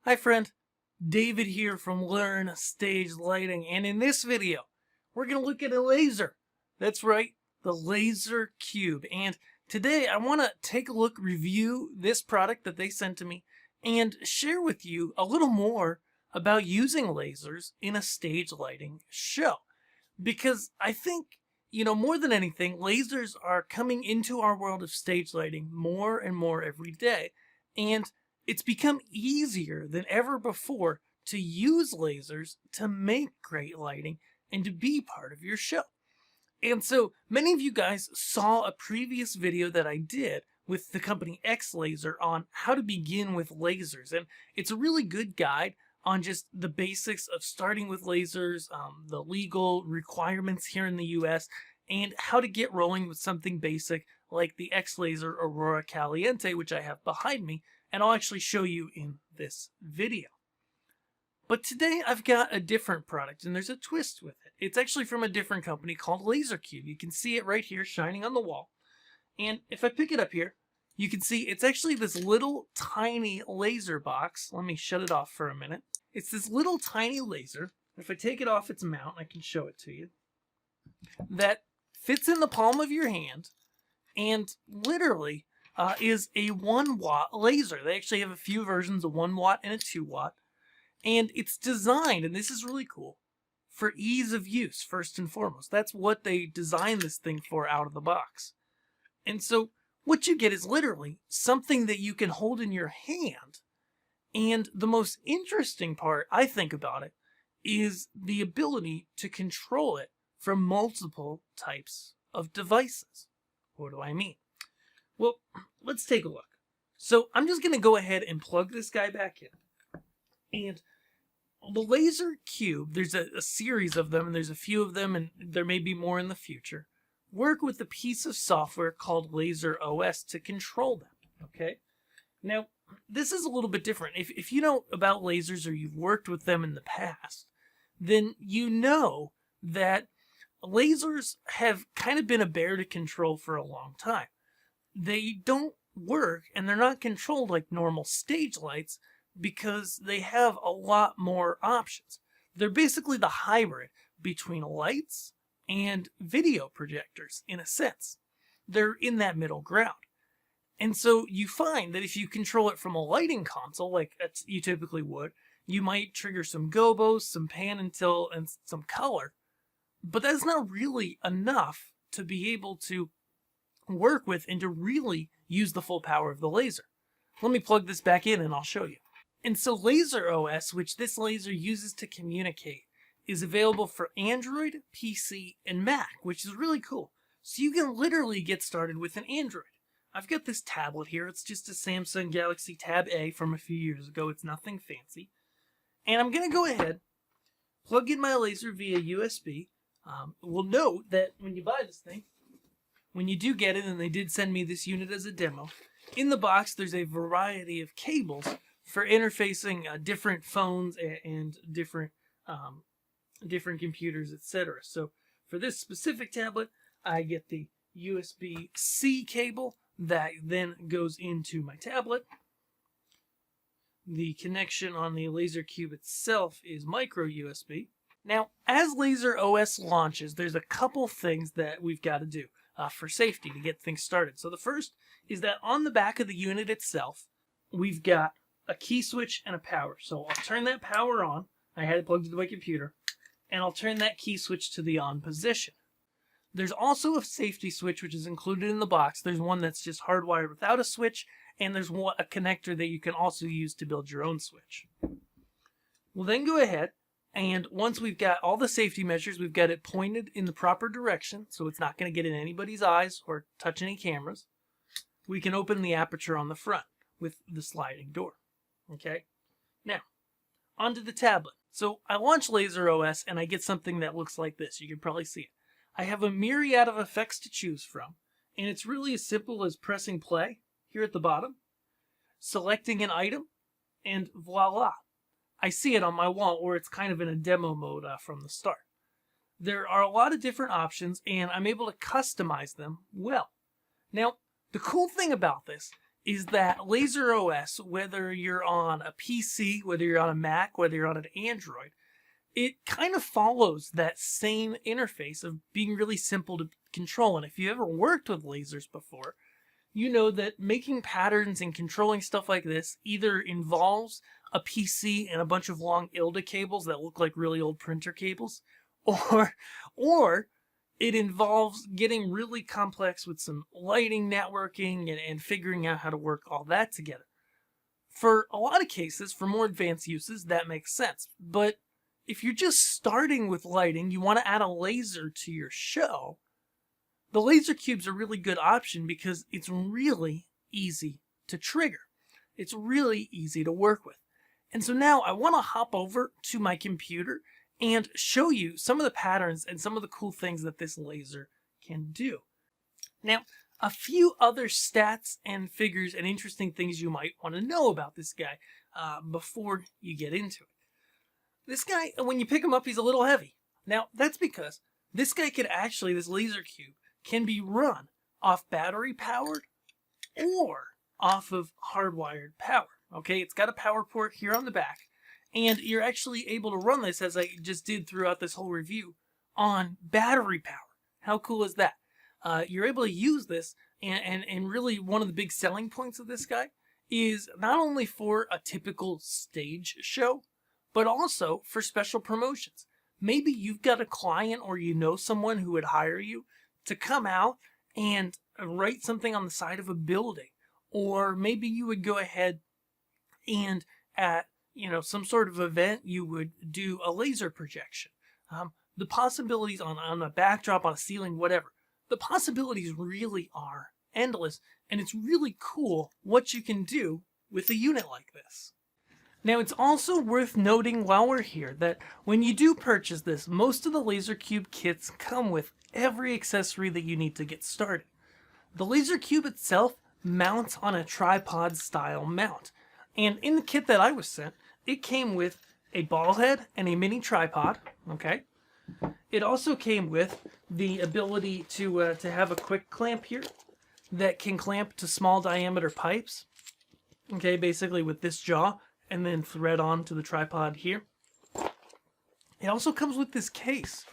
Hi friend, David here from Learn Stage Lighting, and in this video, we're going to look at a laser. That's right, the Lasercube. And today I want to take a look, review this product that they sent to me, and share with you a little more about using lasers in a stage lighting show. Because I think, more than anything, lasers are coming into our world of stage lighting more and more every day. And it's become easier than ever before to use lasers to make great lighting and to be part of your show. And so many of you guys saw a previous video that I did with the company X Laser on how to begin with lasers. And it's a really good guide on just the basics of starting with lasers, the legal requirements here in the US, and how to get rolling with something basic like the X Laser Aurora Caliente, which I have behind me, and I'll actually show you in this video. But today I've got a different product, and there's a twist with it. It's actually from a different company called Lasercube. You can see it right here shining on the wall. And if I pick it up here, you can see it's actually this little tiny laser box. Let me shut it off for a minute. It's this little tiny laser. If I take it off its mount, I can show it to you. That fits in the palm of your hand and literally is a 1 watt laser. They actually have a few versions, a 1 watt and a 2 watt. And it's designed, and this is really cool, for ease of use, first and foremost. That's what they designed this thing for out of the box. And so what you get is literally something that you can hold in your hand. And the most interesting part, I think, about it is the ability to control it from multiple types of devices. What do I mean? Well, let's take a look. So I'm just going to go ahead and plug this guy back in. And the Lasercube, there's a series of them, and there's a few of them, and there may be more in the future, work with a piece of software called LaserOS to control them, okay? Now, this is a little bit different. If you know about lasers or you've worked with them in the past, then you know that lasers have kind of been a bear to control for a long time. They don't work and they're not controlled like normal stage lights because they have a lot more options. They're basically the hybrid between lights and video projectors in a sense. They're in that middle ground. And so you find that if you control it from a lighting console like you typically would, you might trigger some gobos, some pan and tilt, and some color. But that's not really enough to be able to work with and to really use the full power of the laser. Let me plug this back in and I'll show you. And so LaserOS, which this laser uses to communicate, is available for Android, PC, and Mac, which is really cool. So you can literally get started with an Android. I've got this tablet here. It's just a Samsung Galaxy Tab A from a few years ago. It's nothing fancy. And I'm going to go ahead, plug in my laser via USB. We'll note that when you buy this thing, when you do get it, and they did send me this unit as a demo, in the box there's a variety of cables for interfacing different phones and different computers, etc. So for this specific tablet, I get the USB-C cable that then goes into my tablet. The connection on the Lasercube itself is micro USB. Now, as LaserOS launches, there's a couple things that we've got to do for safety to get things started. So the first is that on the back of the unit itself, we've got a key switch and a power. So I'll turn that power on. I had it plugged into my computer. And I'll turn that key switch to the on position. There's also a safety switch which is included in the box. There's one that's just hardwired without a switch, and there's a connector that you can also use to build your own switch. We'll then go ahead, and once we've got all the safety measures, we've got it pointed in the proper direction, so it's not going to get in anybody's eyes or touch any cameras. We can open the aperture on the front with the sliding door. Okay? Now, onto the tablet. So I launch LaserOS and I get something that looks like this. You can probably see it. I have a myriad of effects to choose from, and it's really as simple as pressing play here at the bottom, selecting an item, and voila. I see it on my wall, or it's kind of in a demo mode from the start. There are a lot of different options, and I'm able to customize them well. Now, the cool thing about this is that LaserOS, whether you're on a PC, whether you're on a Mac, whether you're on an Android, it kind of follows that same interface of being really simple to control. And if you ever worked with lasers before, you know that making patterns and controlling stuff like this either involves a PC and a bunch of long ILDA cables that look like really old printer cables, or it involves getting really complex with some lighting networking and figuring out how to work all that together. For a lot of cases, for more advanced uses, that makes sense. But if you're just starting with lighting, you want to add a laser to your show, the Lasercube's a really good option because it's really easy to trigger. It's really easy to work with. And so now I want to hop over to my computer and show you some of the patterns and some of the cool things that this laser can do. Now, a few other stats and figures and interesting things you might want to know about this guy before you get into it. This guy, when you pick him up, he's a little heavy. Now, that's because this guy could actually, this Lasercube, can be run off battery powered or off of hardwired power. Okay, it's got a power port here on the back, and you're actually able to run this, as I just did throughout this whole review, on battery power. How cool is that? You're able to use this, and really one of the big selling points of this guy is not only for a typical stage show, but also for special promotions. Maybe you've got a client or you know someone who would hire you to come out and write something on the side of a building. Or maybe you would go ahead and at some sort of event, you would do a laser projection. The possibilities on a backdrop, on a ceiling, whatever. The possibilities really are endless, and it's really cool what you can do with a unit like this. Now, it's also worth noting while we're here that when you do purchase this, most of the Lasercube kits come with every accessory that you need to get started. The Lasercube itself mounts on a tripod style mount, and in the kit that I was sent, it came with a ball head and a mini tripod. Okay, it also came with the ability to have a quick clamp here that can clamp to small diameter pipes. Okay, basically with this jaw, and then thread on to the tripod here. It also comes with this case.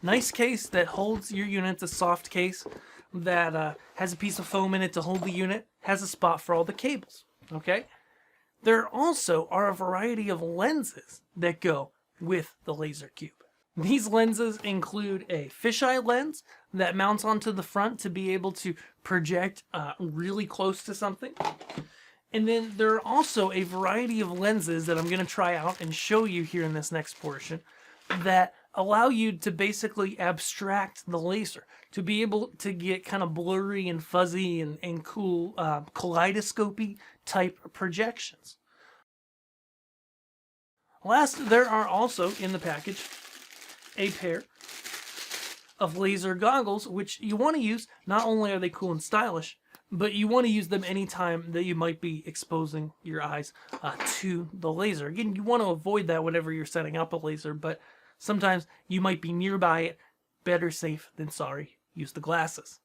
Nice case that holds your unit. It's a soft case that has a piece of foam in it to hold the unit, has a spot for all the cables. Okay? There also are a variety of lenses that go with the Lasercube. These lenses include a fisheye lens that mounts onto the front to be able to project really close to something. And then there are also a variety of lenses that I'm going to try out and show you here in this next portion that allow you to basically abstract the laser, to be able to get kind of blurry and fuzzy and cool kaleidoscopy type projections. Last, there are also in the package a pair of laser goggles, which you want to use. Not only are they cool and stylish, but you want to use them anytime that you might be exposing your eyes to the laser. Again, you want to avoid that whenever you're setting up a laser, but sometimes you might be nearby it. Better safe than sorry. Use the glasses.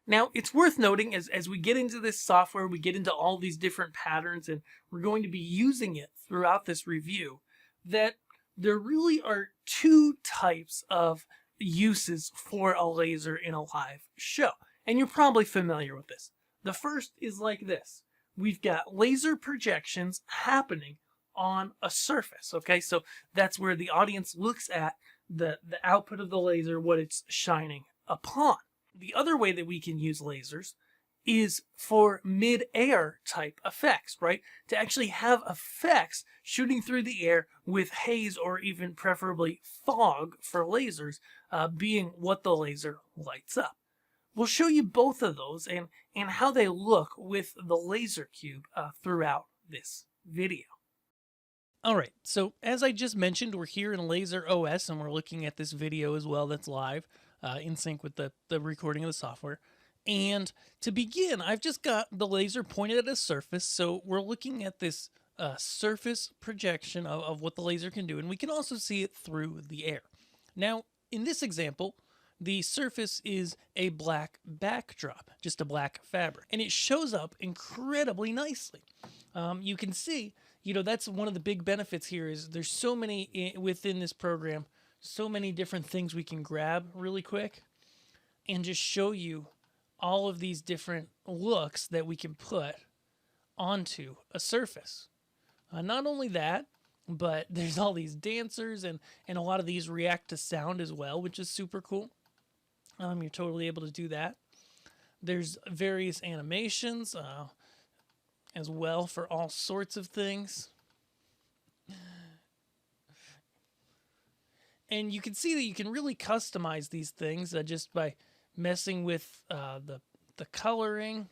Now, it's worth noting as we get into this software, we get into all these different patterns, and we're going to be using it throughout this review, that there really are two types of uses for a laser in a live show. And you're probably familiar with this. The first is like this. We've got laser projections happening on a surface, okay? So that's where the audience looks at the output of the laser, what it's shining upon. The other way that we can use lasers is for mid-air type effects, right? To actually have effects shooting through the air with haze or even preferably fog for lasers being what the laser lights up. We'll show you both of those and how they look with the Lasercube throughout this video. Alright, so as I just mentioned, we're here in LaserOS and we're looking at this video as well that's live in sync with the recording of the software. And to begin, I've just got the laser pointed at a surface, so we're looking at this surface projection of what the laser can do, and we can also see it through the air. Now, in this example, the surface is a black backdrop, just a black fabric, and it shows up incredibly nicely. You can see, that's one of the big benefits here is there's so many within this program, so many different things we can grab really quick and just show you all of these different looks that we can put onto a surface. Not only that, but there's all these dancers and a lot of these react to sound as well, which is super cool. You're totally able to do that. There's various animations as well for all sorts of things. And you can see that you can really customize these things just by messing with the coloring.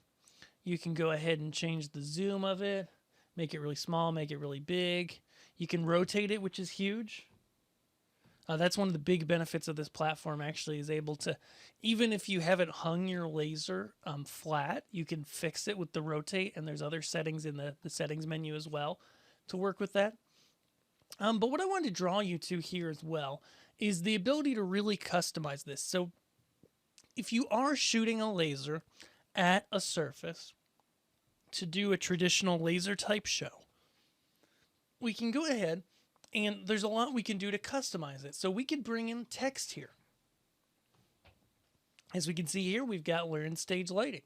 You can go ahead and change the zoom of it, make it really small, make it really big. You can rotate it, which is huge. That's one of the big benefits of this platform, actually, is able to, even if you haven't hung your laser flat, you can fix it with the rotate, and there's other settings in the settings menu as well to work with that. But what I wanted to draw you to here as well is the ability to really customize this. So if you are shooting a laser at a surface to do a traditional laser type show, we can go ahead and there's a lot we can do to customize it. So we could bring in text here. As we can see here, we've got learn stage lighting.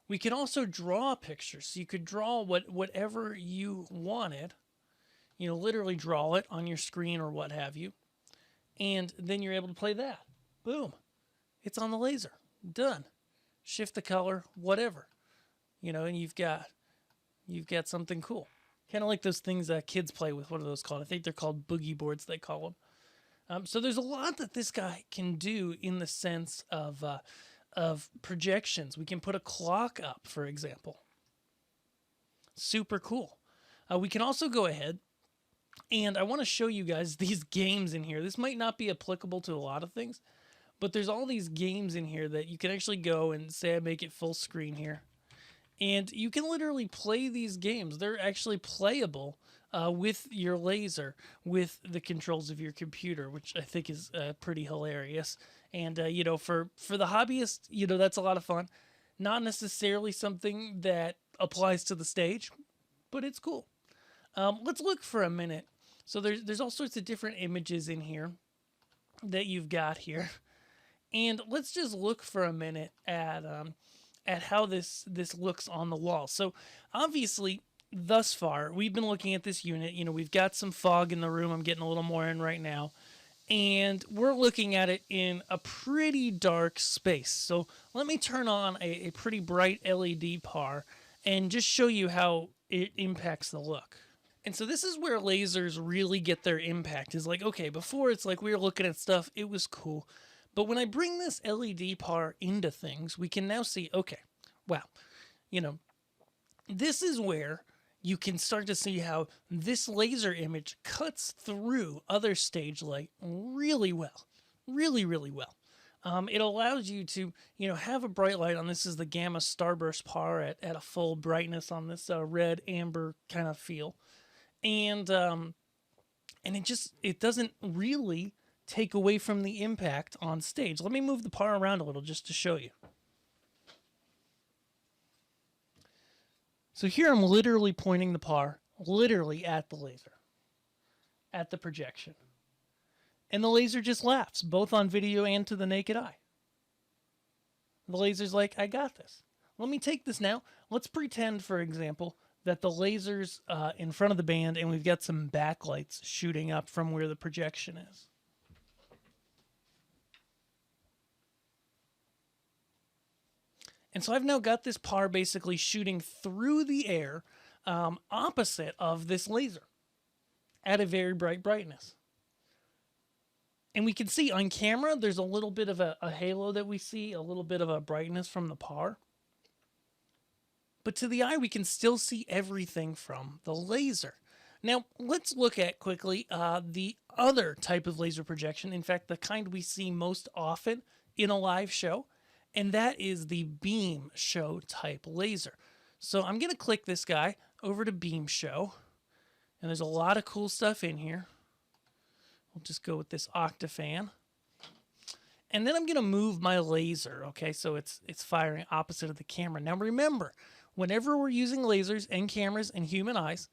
We can also draw pictures. So you could draw whatever you wanted, literally draw it on your screen or what have you. And then you're able to play that. Boom. It's on the laser. Done. Shift the color, whatever. And you've got something cool. Kind of like those things that kids play with. What are those called? I think they're called boogie boards, they call them. So there's a lot that this guy can do in the sense of projections. We can put a clock up, for example. Super cool. We can also go ahead, and I want to show you guys these games in here. This might not be applicable to a lot of things, but there's all these games in here that you can actually go and say I make it full screen here. And you can literally play these games. They're actually playable with your laser, with the controls of your computer, which I think is pretty hilarious. And, for the hobbyist, that's a lot of fun. Not necessarily something that applies to the stage, but it's cool. Let's look for a minute. So there's all sorts of different images in here that you've got here. And let's just look for a minute at how this looks on the wall. So obviously, thus far, we've been looking at this unit. We've got some fog in the room. I'm getting a little more in right now. And we're looking at it in a pretty dark space. So let me turn on a pretty bright LED par and just show you how it impacts the look. And so this is where lasers really get their impact. Is like, okay, before it's like we were looking at stuff, it was cool. But when I bring this LED par into things, we can now see, okay, wow, this is where you can start to see how this laser image cuts through other stage light really well, really, really well. It allows you to, have a bright light on. This is the gamma starburst par at a full brightness on this red amber kind of feel. And it doesn't really take away from the impact on stage. Let me move the par around a little just to show you. So here I'm literally pointing the par literally at the laser, at the projection. And the laser just laughs, both on video and to the naked eye. The laser's like, I got this. Let me take this now. Let's pretend, for example, that the laser's in front of the band and we've got some backlights shooting up from where the projection is. And so I've now got this par basically shooting through the air opposite of this laser at a very bright brightness. And we can see on camera, there's a little bit of a halo that we see, a little bit of a brightness from the par. But to the eye, we can still see everything from the laser. Now, let's look at quickly the other type of laser projection. In fact, the kind we see most often in a live show. And that is the beam show type laser. So I'm going to click this guy over to beam show. And there's a lot of cool stuff in here. We'll just go with this octafan. And then I'm going to move my laser, okay? So it's firing opposite of the camera. Now remember, whenever we're using lasers and cameras and human eyes,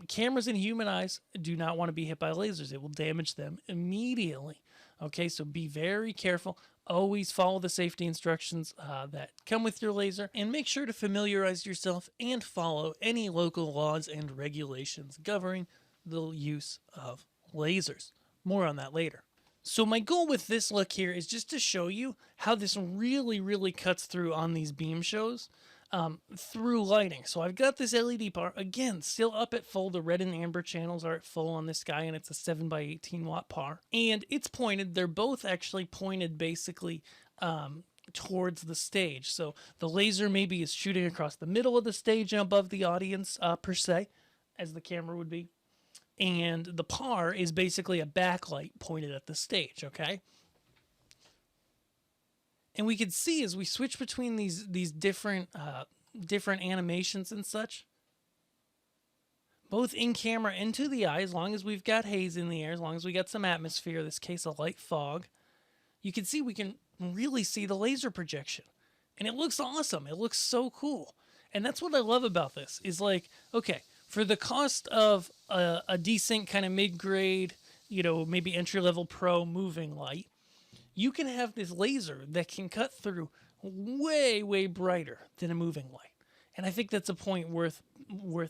cameras and human eyes do not want to be hit by lasers. It will damage them immediately. Okay, so be very careful. Always follow the safety instructions that come with your laser, and make sure to familiarize yourself and follow any local laws and regulations governing the use of lasers. More on that later. So my goal with this look here is just to show you how this really cuts through on these beam shows through lighting. So I've got this LED bar, again, still up at full. The red and amber channels are at full on this guy, and it's a 7x18 watt par. And it's pointed, they're both actually pointed basically towards the stage. So the laser maybe is shooting across the middle of the stage and above the audience per se, as the camera would be. And the par is basically a backlight pointed at the stage, okay? And we can see as we switch between these different animations and such, both in camera and to the eye, as long as we've got haze in the air, as long as we got some atmosphere, in this case a light fog, you can see we can really see the laser projection. And it looks awesome. It looks so cool. And that's what I love about this, is like, okay, for the cost of a decent kind of mid-grade, you know, maybe entry-level pro moving light, you can have this laser that can cut through way brighter than a moving light. And I think that's a point worth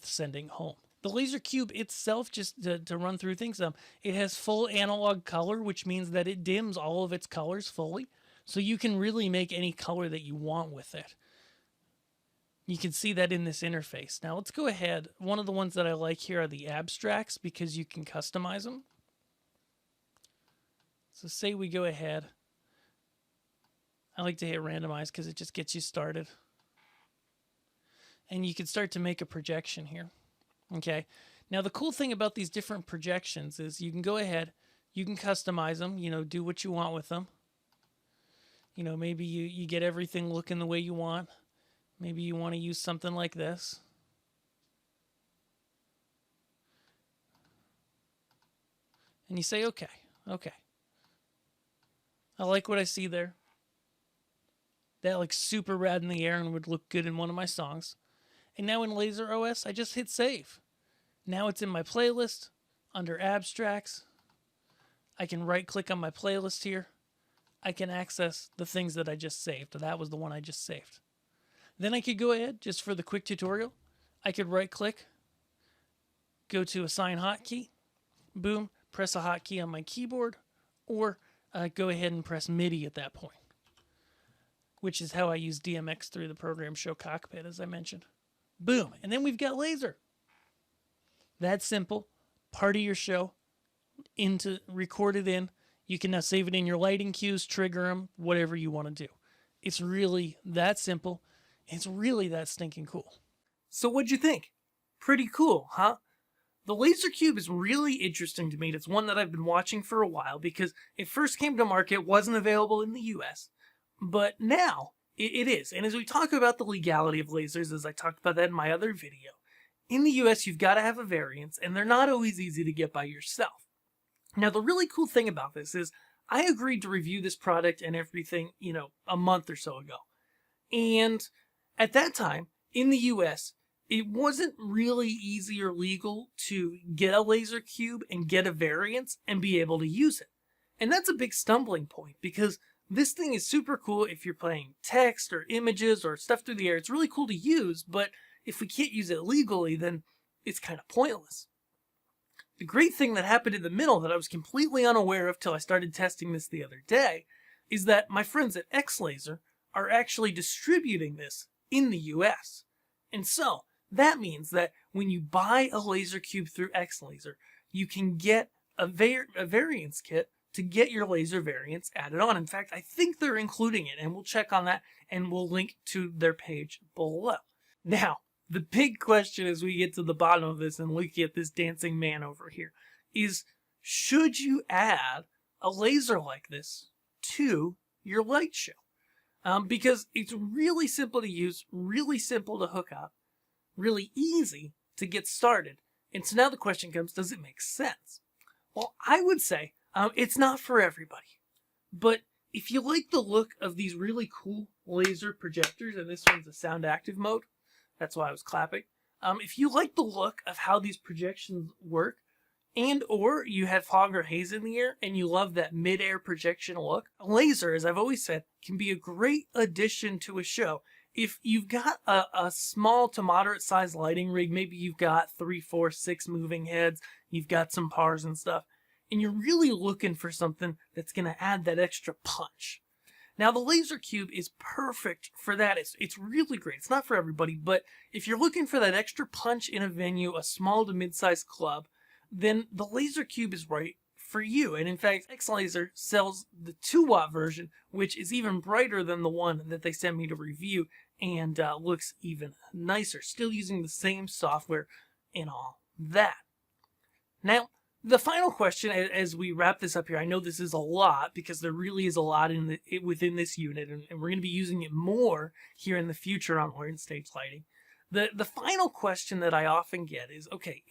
sending home. The Lasercube itself, just to run through things, it has full analog color, which means that it dims all of its colors fully. So you can really make any color that you want with it. You can see that in this interface. Now let's go ahead. One of the ones that I like here are the abstracts, because you can customize them. So say we go ahead. I like to hit randomize because it just gets you started. And you can start to make a projection here. Okay. Now the cool thing about these different projections is you can go ahead, you can customize them, you know, do what you want with them. You know, maybe you get everything looking the way you want. Maybe you want to use something like this. And you say, okay. I like what I see there. That looks super rad in the air and would look good in one of my songs. And now in LaserOS, I just hit save. Now it's in my playlist under abstracts. I can right click on my playlist here. I can access the things that I just saved. That was the one I just saved. Then I could go ahead, just for the quick tutorial, I could right click, go to assign hotkey, boom, press a hotkey on my keyboard, or go ahead and press MIDI at that point, which is how I use DMX through the program Show Cockpit, as I mentioned. Boom, and then we've got laser. That's simple. Part of your show, record it in. You can now save it in your lighting cues, trigger them, whatever you want to do. It's really that simple. It's really that stinking cool. So what'd you think? Pretty cool, huh? The Lasercube is really interesting to me. It's one that I've been watching for a while because it first came to market, wasn't available in the US, but now it is. And as we talk about the legality of lasers, as I talked about that in my other video, in the US you've got to have a variance, and they're not always easy to get by yourself. Now the really cool thing about this is I agreed to review this product and everything, you know, a month or so ago. And at that time, in the US, it wasn't really easy or legal to get a Lasercube and get a variance and be able to use it. And that's a big stumbling point because this thing is super cool if you're playing text or images or stuff through the air. It's really cool to use, but if we can't use it legally, then it's kind of pointless. The great thing that happened in the middle that I was completely unaware of till I started testing this the other day is that my friends at XLaser are actually distributing this in the US. And so that means that when you buy a Lasercube through XLaser, you can get a variance kit to get your laser variants added on. In fact, I think they're including it, and we'll check on that, and we'll link to their page below. Now, the big question as we get to the bottom of this and look at this dancing man over here is, should you add a laser like this to your light show? Because it's really simple to use, really simple to hook up, really easy to get started. And so now the question comes, does it make sense? Well, I would say it's not for everybody. But if you like the look of these really cool laser projectors, and this one's a sound active mode, that's why I was clapping. If you like the look of how these projections work, and or you have fog or haze in the air and you love that mid-air projection look, a laser, as I've always said, can be a great addition to a show. If you've got a small to moderate sized lighting rig, maybe you've got 3, 4, 6 moving heads, you've got some pars and stuff, and you're really looking for something that's going to add that extra punch. Now, the Lasercube is perfect for that. It's really great. It's not for everybody, but if you're looking for that extra punch in a venue, a small to mid-sized club, then the Lasercube is right for you. And in fact, X-Laser sells the 2-watt version, which is even brighter than the one that they sent me to review and looks even nicer. Still using the same software and all that. Now, the final question as we wrap this up here, I know this is a lot because there really is a lot within this unit, and we're going to be using it more here in the future on Learn Stage Lighting. The final question that I often get is, okay,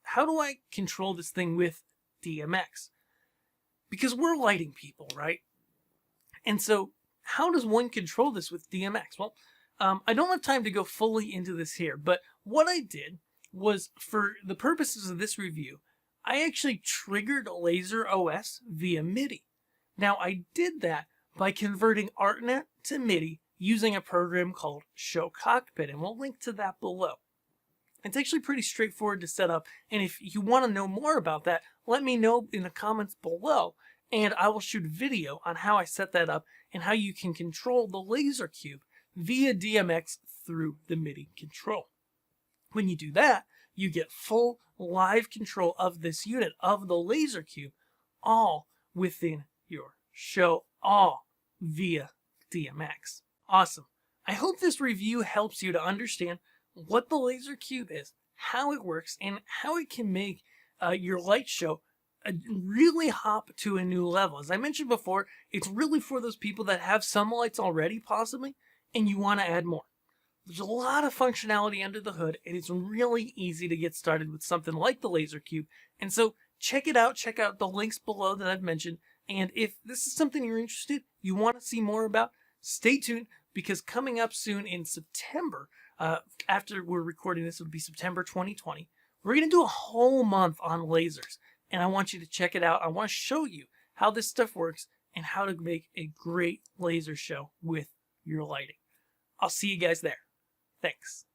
how do I control this thing with DMX? Because we're lighting people, right? And so how does one control this with DMX? Well, I don't have time to go fully into this here, but what I did was, for the purposes of this review, I actually triggered LaserOS via MIDI. Now, I did that by converting ArtNet to MIDI using a program called Show Cockpit, and we'll link to that below. It's actually pretty straightforward to set up, and if you want to know more about that, let me know in the comments below, and I will shoot a video on how I set that up and how you can control the Lasercube via DMX through the MIDI control. When you do that, you get full live control of this unit, of the Lasercube, all within your show, all via DMX. Awesome. I hope this review helps you to understand what the Lasercube is, how it works, and how it can make your light show really hop to a new level. As I mentioned before, it's really for those people that have some lights already, possibly, and you want to add more. There's a lot of functionality under the hood, and it's really easy to get started with something like the Lasercube. And so check it out. Check out the links below that I've mentioned. And if this is something you're interested, you want to see more about, stay tuned, because coming up soon in September, after we're recording this, it'll be September 2020, we're going to do a whole month on lasers. And I want you to check it out. I want to show you how this stuff works and how to make a great laser show with your lighting. I'll see you guys there. Thanks.